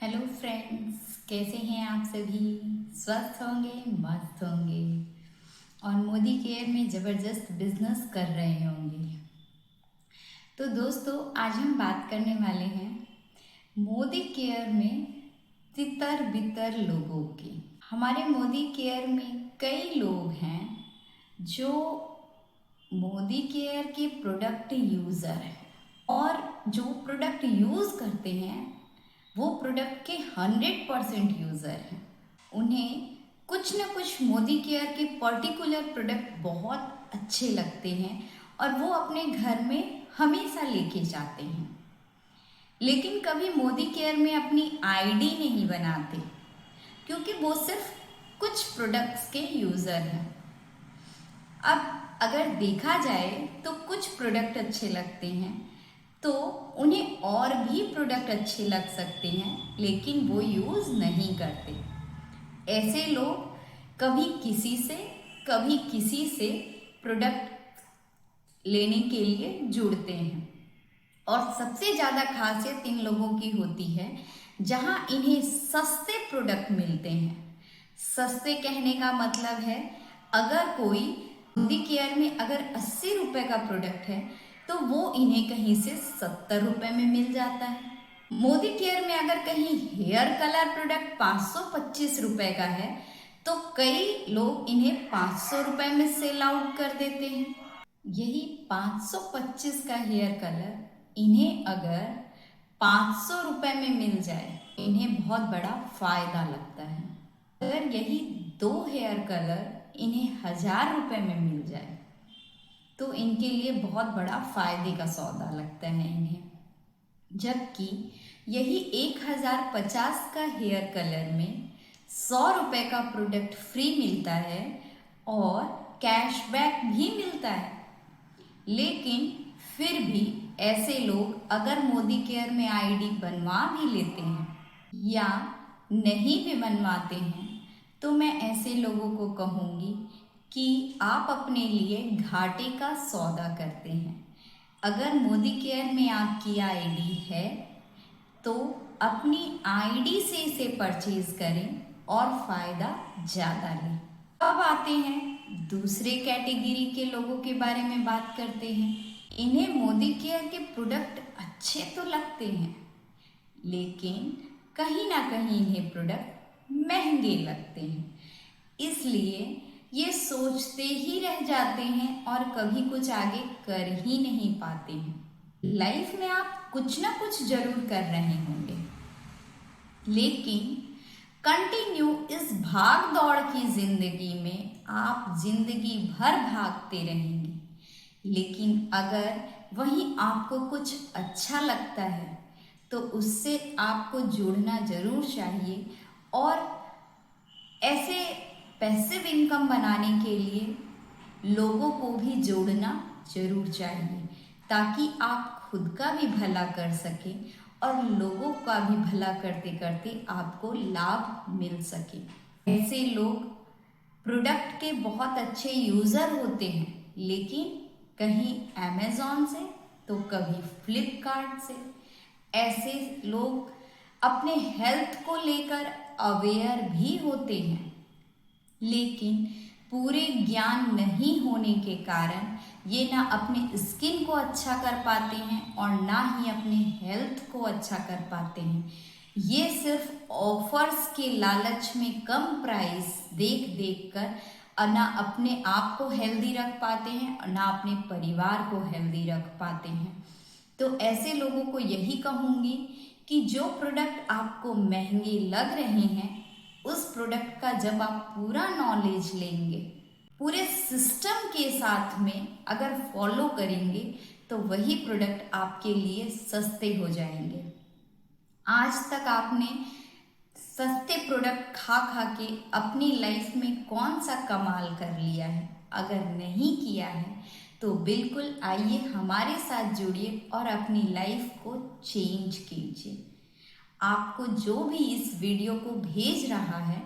Hello friends, कैसे हैं आप सभी? स्वस्थ होंगे, मस्त होंगे और मोदी केयर में ज़बरदस्त बिजनेस कर रहे होंगे। तो दोस्तों, आज हम बात करने वाले हैं मोदी केयर में तितर बितर लोगों की। हमारे मोदी केयर में कई लोग हैं जो मोदी केयर के प्रोडक्ट यूज़र हैं और जो प्रोडक्ट यूज़ करते हैं वो प्रोडक्ट के 100% यूज़र हैं। उन्हें कुछ न कुछ मोदी केयर के पर्टिकुलर प्रोडक्ट बहुत अच्छे लगते हैं और वो अपने घर में हमेशा लेके जाते हैं, लेकिन कभी मोदी केयर में अपनी आईडी नहीं बनाते क्योंकि वो सिर्फ कुछ प्रोडक्ट्स के यूज़र हैं। अब अगर देखा जाए तो कुछ प्रोडक्ट अच्छे लगते हैं तो उन्हें और भी प्रोडक्ट अच्छे लग सकते हैं, लेकिन वो यूज़ नहीं करते। ऐसे लोग कभी किसी से प्रोडक्ट लेने के लिए जुड़ते हैं और सबसे ज़्यादा खासियत इन लोगों की होती है जहां इन्हें सस्ते प्रोडक्ट मिलते हैं। सस्ते कहने का मतलब है, अगर कोई मोदी केयर में अगर 80 रुपए का प्रोडक्ट है तो वो इन्हें कहीं से 70 रुपए में मिल जाता है। मोदी केयर में अगर कहीं हेयर कलर प्रोडक्ट 525 रुपए का है तो कई लोग इन्हें 500 रुपए में सेल आउट कर देते हैं। यही 525 का हेयर कलर इन्हें अगर 500 रुपए में मिल जाए, इन्हें बहुत बड़ा फायदा लगता है। अगर यही 2 हेयर कलर इन्हें 1000 रुपए में मिल जाए तो इनके लिए बहुत बड़ा फायदे का सौदा लगता है इन्हें। जबकि यही 1050 का हेयर कलर में 100 रुपए का प्रोडक्ट फ्री मिलता है और कैशबैक भी मिलता है। लेकिन फिर भी ऐसे लोग अगर मोदी केयर में आईडी बनवा भी लेते हैं या नहीं भी बनवाते हैं तो मैं ऐसे लोगों को कहूँगी कि आप अपने लिए घाटे का सौदा करते हैं। अगर मोदी केयर में आपकी आईडी है तो अपनी आईडी से इसे परचेज करें और फायदा ज़्यादा लें। अब आते हैं दूसरे कैटेगरी के लोगों के बारे में बात करते हैं। इन्हें मोदी केयर के प्रोडक्ट अच्छे तो लगते हैं, लेकिन कहीं ना कहीं इन्हें प्रोडक्ट महंगे लगते हैं, इसलिए ये सोचते ही रह जाते हैं और कभी कुछ आगे कर ही नहीं पाते हैं। लाइफ में आप कुछ ना कुछ जरूर कर रहे होंगे, लेकिन कंटिन्यू इस भाग दौड़ की जिंदगी में आप जिंदगी भर भागते रहेंगे। लेकिन अगर वहीं आपको कुछ अच्छा लगता है तो उससे आपको जुड़ना जरूर चाहिए और ऐसे पैसिव इनकम बनाने के लिए लोगों को भी जोड़ना जरूर चाहिए, ताकि आप खुद का भी भला कर सकें और लोगों का भी भला करते करते आपको लाभ मिल सके। ऐसे लोग प्रोडक्ट के बहुत अच्छे यूज़र होते हैं, लेकिन कहीं अमेज़ॉन से तो कभी फ्लिपकार्ट से। ऐसे लोग अपने हेल्थ को लेकर अवेयर भी होते हैं, लेकिन पूरे ज्ञान नहीं होने के कारण ये ना अपने स्किन को अच्छा कर पाते हैं और ना ही अपने हेल्थ को अच्छा कर पाते हैं। ये सिर्फ ऑफर्स के लालच में कम प्राइस देख देख कर ना अपने आप को हेल्दी रख पाते हैं और ना अपने परिवार को हेल्दी रख पाते हैं। तो ऐसे लोगों को यही कहूँगी कि जो प्रोडक्ट आपको महंगे लग रहे हैं, उस प्रोडक्ट का जब आप पूरा नॉलेज लेंगे, पूरे सिस्टम के साथ में अगर फॉलो करेंगे तो वही प्रोडक्ट आपके लिए सस्ते हो जाएंगे। आज तक आपने सस्ते प्रोडक्ट खा खा के अपनी लाइफ में कौन सा कमाल कर लिया है? अगर नहीं किया है तो बिल्कुल आइए हमारे साथ जुड़िए और अपनी लाइफ को चेंज कीजिए। आपको जो भी इस वीडियो को भेज रहा है,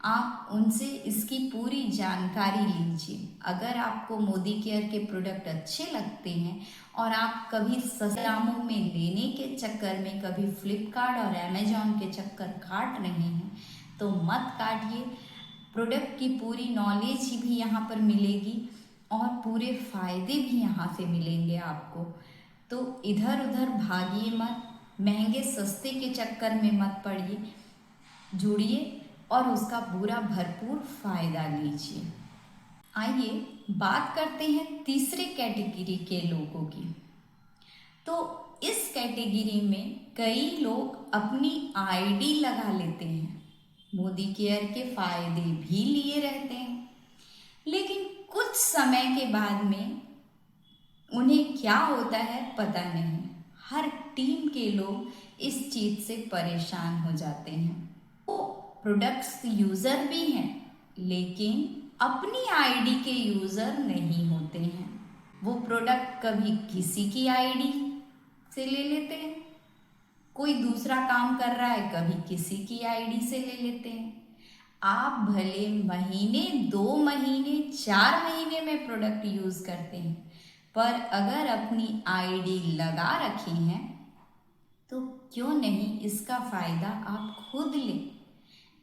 आप उनसे इसकी पूरी जानकारी लीजिए। अगर आपको मोदी केयर के प्रोडक्ट अच्छे लगते हैं और आप कभी सस्ते दामों में लेने के चक्कर में कभी फ्लिपकार्ट और अमेजॉन के चक्कर काट रहे हैं तो मत काटिए। प्रोडक्ट की पूरी नॉलेज भी यहाँ पर मिलेगी और पूरे फायदे भी यहाँ से मिलेंगे आपको। तो इधर उधर भागिए मत, महंगे सस्ते के चक्कर में मत पड़िए, जुड़िए और उसका पूरा भरपूर फायदा लीजिए। आइए बात करते हैं तीसरे कैटेगरी के लोगों की। तो इस कैटेगरी में कई लोग अपनी आईडी लगा लेते हैं, मोदी केयर के फायदे भी लिए रहते हैं, लेकिन कुछ समय के बाद में उन्हें क्या होता है पता नहीं। हर टीम के लोग इस चीज से परेशान हो जाते हैं। वो प्रोडक्ट्स यूजर भी हैं लेकिन अपनी आईडी के यूजर नहीं होते हैं। वो प्रोडक्ट कभी किसी की आईडी से ले लेते हैं, कोई दूसरा काम कर रहा है कभी किसी की आईडी से ले लेते हैं। आप भले महीने 2 महीने 4 महीने में प्रोडक्ट यूज करते हैं, पर अगर अपनी आईडी लगा रखी हैं तो क्यों नहीं इसका फायदा आप खुद लें।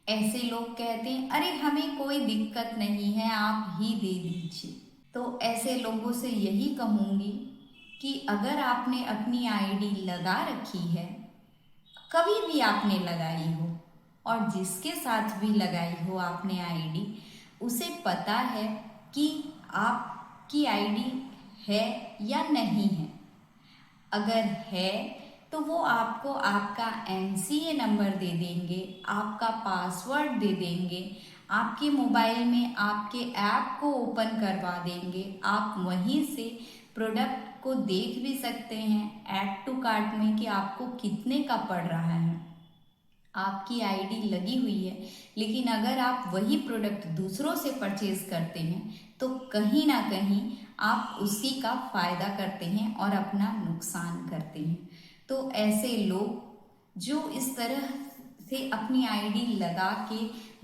ऐसे लोग कहते हैं अरे हमें कोई दिक्कत नहीं है, आप ही दे दीजिए। तो ऐसे लोगों से यही कहूँगी कि अगर आपने अपनी आईडी लगा रखी है, कभी भी आपने लगाई हो और जिसके साथ भी लगाई हो आपने आईडी, उसे पता है कि आपकी आईडी है या नहीं है। अगर है तो वो आपको आपका एनसीए नंबर दे देंगे, आपका पासवर्ड दे देंगे, आपके मोबाइल में आपके ऐप को ओपन करवा देंगे। आप वहीं से प्रोडक्ट को देख भी सकते हैं ऐड टू कार्ट में कि आपको कितने का पड़ रहा है। आपकी आईडी लगी हुई है, लेकिन अगर आप वही प्रोडक्ट दूसरों से परचेज करते हैं तो कहीं ना कहीं आप उसी का फायदा करते हैं और अपना नुकसान करते हैं। तो ऐसे लोग जो इस तरह से अपनी आईडी लगा के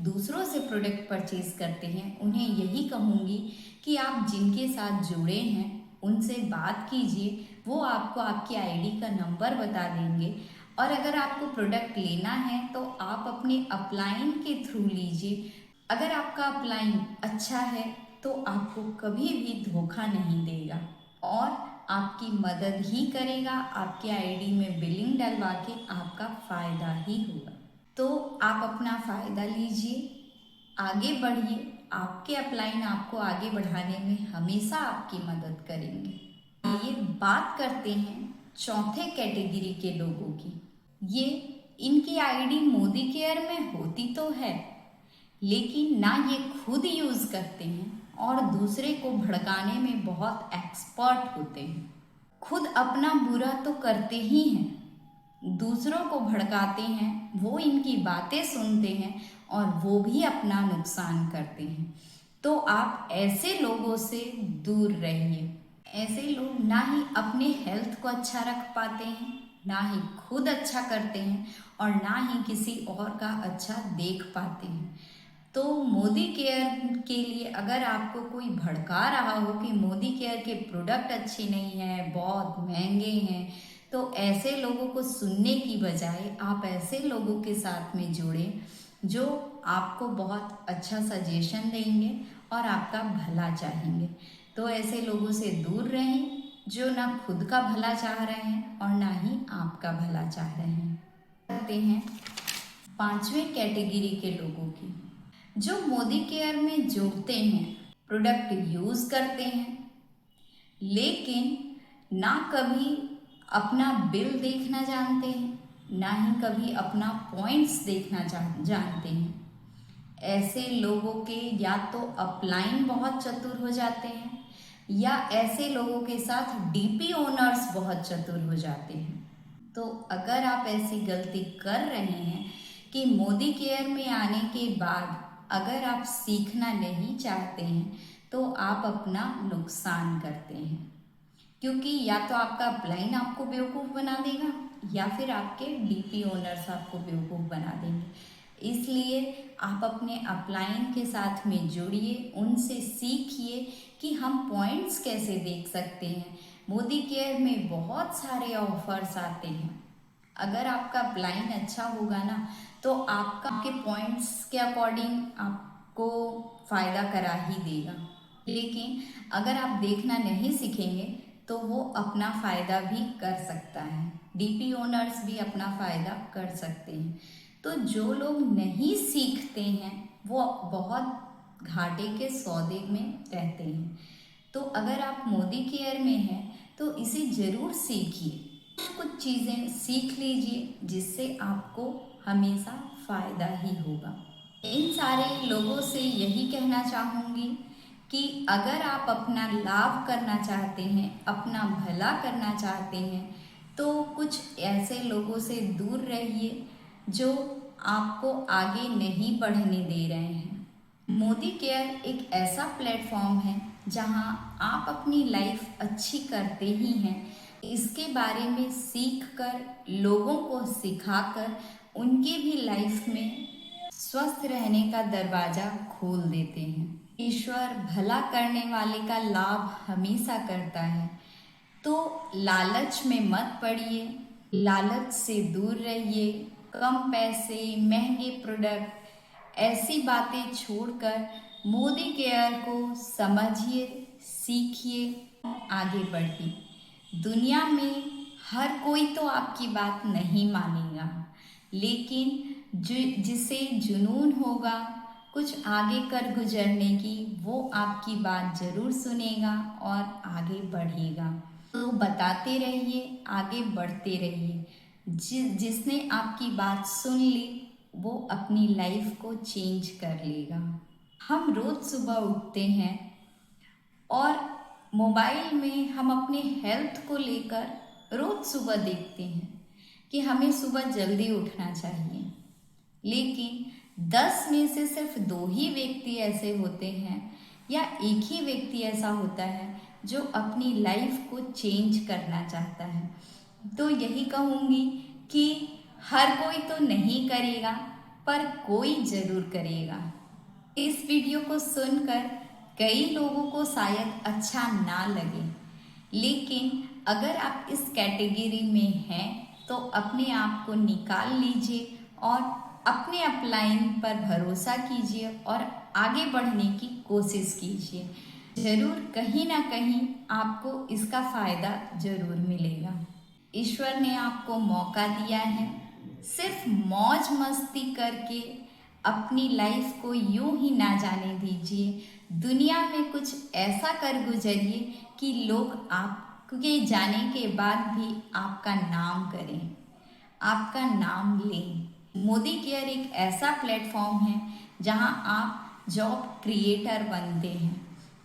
दूसरों से प्रोडक्ट परचेज करते हैं, उन्हें यही कहूँगी कि आप जिनके साथ जुड़े हैं उनसे बात कीजिए, वो आपको आपकी आईडी का नंबर बता देंगे। और अगर आपको प्रोडक्ट लेना है तो आप अपने अपलाइन के थ्रू लीजिए। अगर आपका अपलाइन अच्छा है तो आपको कभी भी धोखा नहीं देगा और आपकी मदद ही करेगा। आपके आईडी में बिलिंग डलवा के आपका फायदा ही होगा। तो आप अपना फायदा लीजिए, आगे बढ़िए। आपके अपलाइन आपको आगे बढ़ाने में हमेशा आपकी मदद करेंगे। ये बात करते हैं चौथे कैटेगरी के लोगों की। ये इनकी आईडी मोदी केयर में होती तो है, लेकिन ना ये खुद यूज करते हैं और दूसरे को भड़काने में बहुत एक्सपर्ट होते हैं। खुद अपना बुरा तो करते ही हैं, दूसरों को भड़काते हैं, वो इनकी बातें सुनते हैं और वो भी अपना नुकसान करते हैं। तो आप ऐसे लोगों से दूर रहिए। ऐसे लोग ना ही अपने हेल्थ को अच्छा रख पाते हैं, ना ही खुद अच्छा करते हैं और ना ही किसी और का अच्छा देख पाते हैं। तो मोदी केयर के लिए अगर आपको कोई भड़का रहा हो कि मोदी केयर के प्रोडक्ट अच्छे नहीं हैं, बहुत महंगे हैं, तो ऐसे लोगों को सुनने की बजाय आप ऐसे लोगों के साथ में जुड़ें जो आपको बहुत अच्छा सजेशन देंगे और आपका भला चाहेंगे। तो ऐसे लोगों से दूर रहें जो ना खुद का भला चाह रहे हैं और ना ही आपका भला चाह रहे हैं। कहते हैं पांचवें कैटेगरी के लोगों की, जो मोदी केयर में जुड़ते हैं, प्रोडक्ट यूज करते हैं, लेकिन ना कभी अपना बिल देखना जानते हैं, ना ही कभी अपना पॉइंट्स देखना जानते हैं। ऐसे लोगों के या तो अपलाइन बहुत चतुर हो जाते हैं या ऐसे लोगों के साथ डीपी ओनर्स बहुत चतुर हो जाते हैं। तो अगर आप ऐसी गलती कर रहे हैं कि मोदी केयर में आने के बाद अगर आप सीखना नहीं चाहते हैं तो आप अपना नुकसान करते हैं, क्योंकि या तो आपका अपलाइन आपको बेवकूफ़ बना देगा या फिर आपके डीपी ओनर्स आपको बेवकूफ़ बना देंगे। इसलिए आप अपने अपलाइन के साथ में जुड़िए, उनसे सीखिए कि हम पॉइंट्स कैसे देख सकते हैं। मोदी केयर में बहुत सारे ऑफर्स आते हैं। अगर आपका अपलाइन अच्छा होगा ना तो आपके पॉइंट्स के अकॉर्डिंग आपको फ़ायदा करा ही देगा। लेकिन अगर आप देखना नहीं सीखेंगे तो वो अपना फ़ायदा भी कर सकता है, डीपी ओनर्स भी अपना फ़ायदा कर सकते हैं। तो जो लोग नहीं सीखते हैं वो बहुत घाटे के सौदे में रहते हैं। तो अगर आप मोदी केयर में हैं तो इसे ज़रूर सीखिए, कुछ चीज़ें सीख लीजिए जिससे आपको हमेशा फ़ायदा ही होगा। इन सारे लोगों से यही कहना चाहूँगी कि अगर आप अपना लाभ करना चाहते हैं, अपना भला करना चाहते हैं, तो कुछ ऐसे लोगों से दूर रहिए जो आपको आगे नहीं बढ़ने दे रहे हैं। मोदी केयर एक ऐसा प्लेटफॉर्म है जहां आप अपनी लाइफ अच्छी करते ही हैं। इसके बारे में सीख कर, लोगों को सिखाकर उनके भी लाइफ में स्वस्थ रहने का दरवाज़ा खोल देते हैं। ईश्वर भला करने वाले का लाभ हमेशा करता है। तो लालच में मत पड़िए, लालच से दूर रहिए। कम पैसे, महंगे प्रोडक्ट, ऐसी बातें छोड़कर मोदी केयर को समझिए, सीखिए, आगे बढ़िए। दुनिया में हर कोई तो आपकी बात नहीं मानेगा, लेकिन जिसे जुनून होगा कुछ आगे कर गुजरने की, वो आपकी बात ज़रूर सुनेगा और आगे बढ़ेगा। तो बताते रहिए, आगे बढ़ते रहिए। जिसने आपकी बात सुन ली वो अपनी लाइफ को चेंज कर लेगा। हम रोज़ सुबह उठते हैं और मोबाइल में हम अपने हेल्थ को लेकर रोज़ सुबह देखते हैं कि हमें सुबह जल्दी उठना चाहिए, लेकिन 10 में से सिर्फ 2 ही व्यक्ति ऐसे होते हैं या एक ही व्यक्ति ऐसा होता है जो अपनी लाइफ को चेंज करना चाहता है। तो यही कहूँगी कि हर कोई तो नहीं करेगा, पर कोई ज़रूर करेगा। इस वीडियो को सुनकर कई लोगों को शायद अच्छा ना लगे, लेकिन अगर आप इस कैटेगरी में हैं तो अपने आप को निकाल लीजिए और अपने अपलाइन पर भरोसा कीजिए और आगे बढ़ने की कोशिश कीजिए। ज़रूर कहीं ना कहीं आपको इसका फ़ायदा ज़रूर मिलेगा। ईश्वर ने आपको मौका दिया है, सिर्फ मौज मस्ती करके अपनी लाइफ को यूं ही ना जाने दीजिए। दुनिया में कुछ ऐसा कर गुजरिए कि लोग आपके जाने के बाद भी आपका नाम करें, आपका नाम लें। मोदी केयर एक ऐसा प्लेटफॉर्म है जहां आप जॉब क्रिएटर बनते हैं।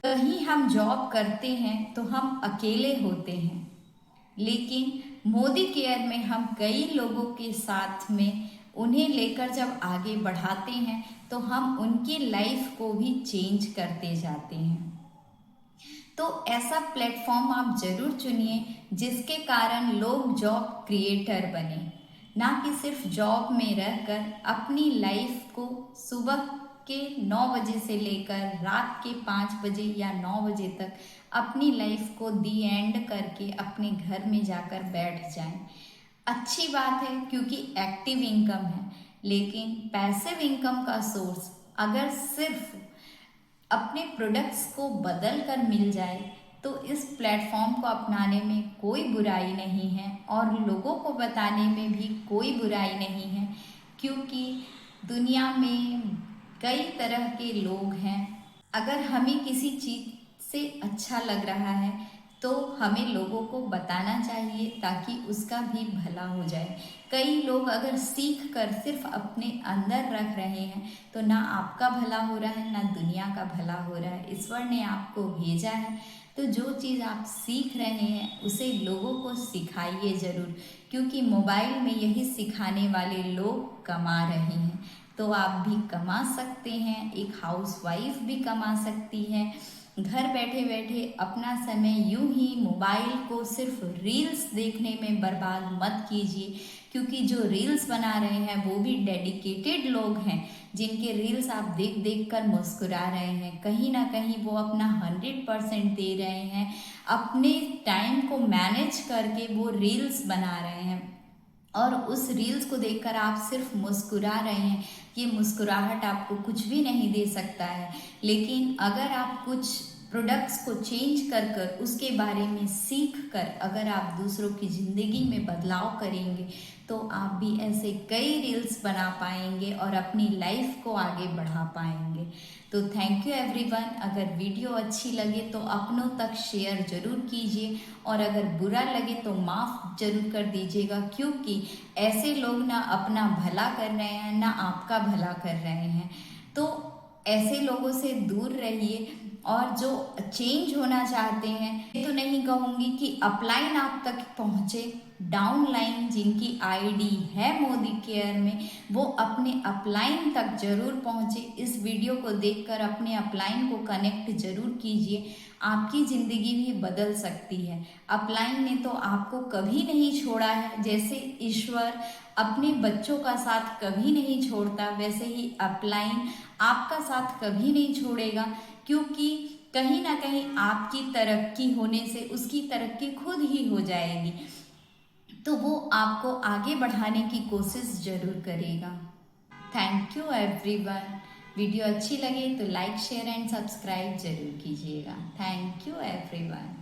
कहीं हम जॉब करते हैं तो हम अकेले होते हैं, लेकिन मोदी केयर में हम कई लोगों के साथ में उन्हें लेकर जब आगे बढ़ाते हैं तो हम उनकी लाइफ को भी चेंज करते जाते हैं। तो ऐसा प्लेटफॉर्म आप ज़रूर चुनिए जिसके कारण लोग जॉब क्रिएटर बने, ना कि सिर्फ जॉब में रहकर अपनी लाइफ को सुबह के 9 बजे से लेकर रात के 5 बजे या 9 बजे तक अपनी लाइफ को दी एंड करके अपने घर में जाकर बैठ जाएं। अच्छी बात है क्योंकि एक्टिव इनकम है, लेकिन पैसिव इनकम का सोर्स अगर सिर्फ अपने प्रोडक्ट्स को बदल कर मिल जाए तो इस प्लेटफॉर्म को अपनाने में कोई बुराई नहीं है और लोगों को बताने में भी कोई बुराई नहीं है, क्योंकि दुनिया में कई तरह के लोग हैं। अगर हमें किसी चीज़ से अच्छा लग रहा है तो हमें लोगों को बताना चाहिए ताकि उसका भी भला हो जाए। कई लोग अगर सीख कर सिर्फ अपने अंदर रख रहे हैं तो ना आपका भला हो रहा है ना दुनिया का भला हो रहा है। ईश्वर ने आपको भेजा है तो जो चीज़ आप सीख रहे हैं उसे लोगों को सिखाइए ज़रूर, क्योंकि मोबाइल में यही सिखाने वाले लोग कमा रहे हैं। तो आप भी कमा सकते हैं, एक हाउसवाइफ भी कमा सकती है। घर बैठे बैठे अपना समय यूं ही मोबाइल को सिर्फ रील्स देखने में बर्बाद मत कीजिए, क्योंकि जो रील्स बना रहे हैं वो भी डेडिकेटेड लोग हैं, जिनके रील्स आप देख देख कर मुस्कुरा रहे हैं। कहीं ना कहीं वो अपना 100% दे रहे हैं, अपने टाइम को मैनेज करके वो रील्स बना रहे हैं और उस रील्स को देखकर आप सिर्फ मुस्कुरा रहे हैं। ये मुस्कुराहट आपको कुछ भी नहीं दे सकता है, लेकिन अगर आप कुछ प्रोडक्ट्स को चेंज कर कर उसके बारे में सीख कर अगर आप दूसरों की ज़िंदगी में बदलाव करेंगे तो आप भी ऐसे कई रील्स बना पाएंगे और अपनी लाइफ को आगे बढ़ा पाएंगे। तो थैंक यू एवरीवन। अगर वीडियो अच्छी लगे तो अपनों तक शेयर ज़रूर कीजिए और अगर बुरा लगे तो माफ़ जरूर कर दीजिएगा, क्योंकि ऐसे लोग ना अपना भला कर रहे हैं ना आपका भला कर रहे हैं। तो ऐसे लोगों से दूर रहिए और जो चेंज होना चाहते हैं, ये तो नहीं कहूँगी कि अपलाइन आप तक पहुँचे, डाउनलाइन जिनकी आईडी है मोदी केयर में वो अपने अपलाइन तक जरूर पहुँचे। इस वीडियो को देखकर अपने अपलाइन को कनेक्ट जरूर कीजिए, आपकी ज़िंदगी भी बदल सकती है। अपलाइन ने तो आपको कभी नहीं छोड़ा है, जैसे ईश्वर अपने बच्चों का साथ कभी नहीं छोड़ता वैसे ही अपलाइन आपका साथ कभी नहीं छोड़ेगा, क्योंकि कहीं ना कहीं आपकी तरक्की होने से उसकी तरक्की खुद ही हो जाएगी, तो वो आपको आगे बढ़ाने की कोशिश जरूर करेगा। Thank you everyone. वीडियो अच्छी लगे तो लाइक शेयर एंड सब्सक्राइब जरूर कीजिएगा। Thank you everyone.